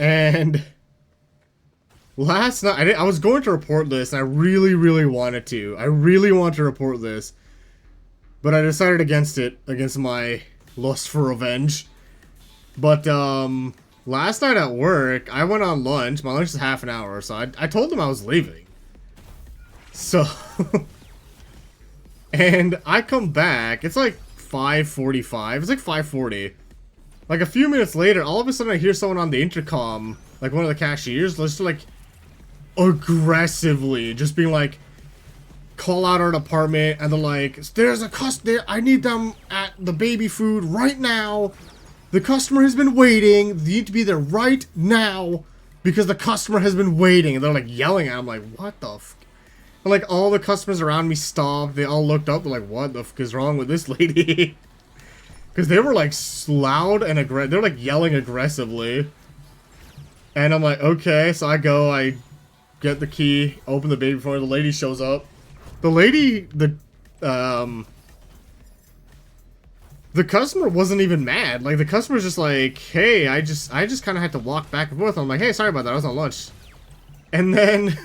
And last night, I was going to report this, and I really, really wanted to. I really want to report this. But I decided against it, against my lust for revenge. But, last night at work, I went on lunch. My lunch is half an hour, so I told them I was leaving. So, and I come back, it's like 5:45, it's like 5:40. Like a few minutes later, all of a sudden I hear someone on the intercom, like one of the cashiers, just like, aggressively, just being like, call out our department, and they're like, there's a customer, I need them at the baby food right now. The customer has been waiting, you need to be there right now, because the customer has been waiting. And they're like yelling at him, like, what the f? And like all the customers around me stopped, they all looked up, they're like, what the f is wrong with this lady? Because they were like loud and aggressive, they're like yelling aggressively. And I'm like, okay, so I go, I get the key, open the baby before the lady shows up. The lady, the customer wasn't even mad. Like, the customer's just like, hey, I just kind of had to walk back and forth. I'm like, hey, sorry about that, I was on lunch. And then,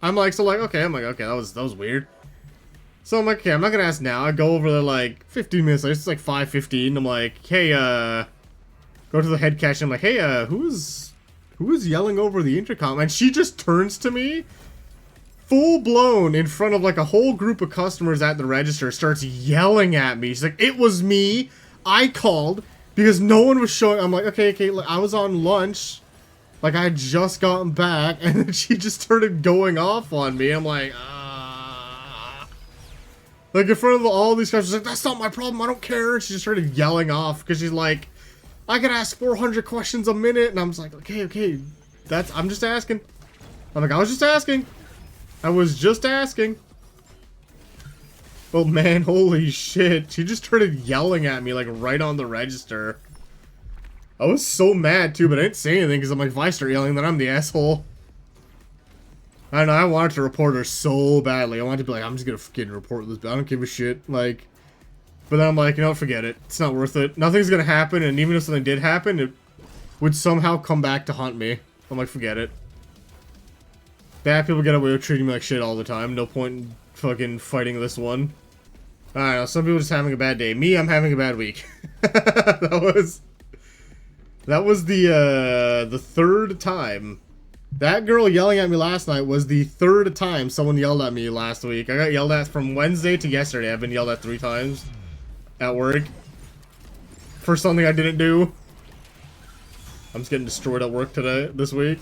I'm like, okay, that was weird. So I'm like, okay, I'm not gonna ask now. I go over there like 15 minutes later, it's like 5:15. I'm like, hey, go to the head cashier. I'm like, hey, who is yelling over the intercom? And she just turns to me, full blown, in front of like a whole group of customers at the register, starts yelling at me. She's like, it was me. I called because no one was showing. I'm like, okay, I was on lunch. Like, I had just gotten back, and then she just started going off on me. I'm like, like, in front of all these guys, she's like, that's not my problem, I don't care. And she just started yelling off, because she's like, I can ask 400 questions a minute. And I'm just like, okay, I'm just asking. I'm like, I was just asking. Oh man, holy shit. She just started yelling at me, like, right on the register. I was so mad, too, but I didn't say anything, because I'm like, if I start yelling, then I'm the asshole. I don't know, I wanted to report her so badly. I wanted to be like, I'm just gonna fucking report this, but I don't give a shit. Like, but then I'm like, you know, forget it. It's not worth it. Nothing's gonna happen, and even if something did happen, it would somehow come back to haunt me. I'm like, forget it. Bad people get away with treating me like shit all the time. No point in fucking fighting this one. I don't know, some people are just having a bad day. Me, I'm having a bad week. That was the third time. That girl yelling at me last night was the third time someone yelled at me last week. I got yelled at from Wednesday to yesterday. I've been yelled at 3 times at work for something I didn't do. I'm just getting destroyed at work this week.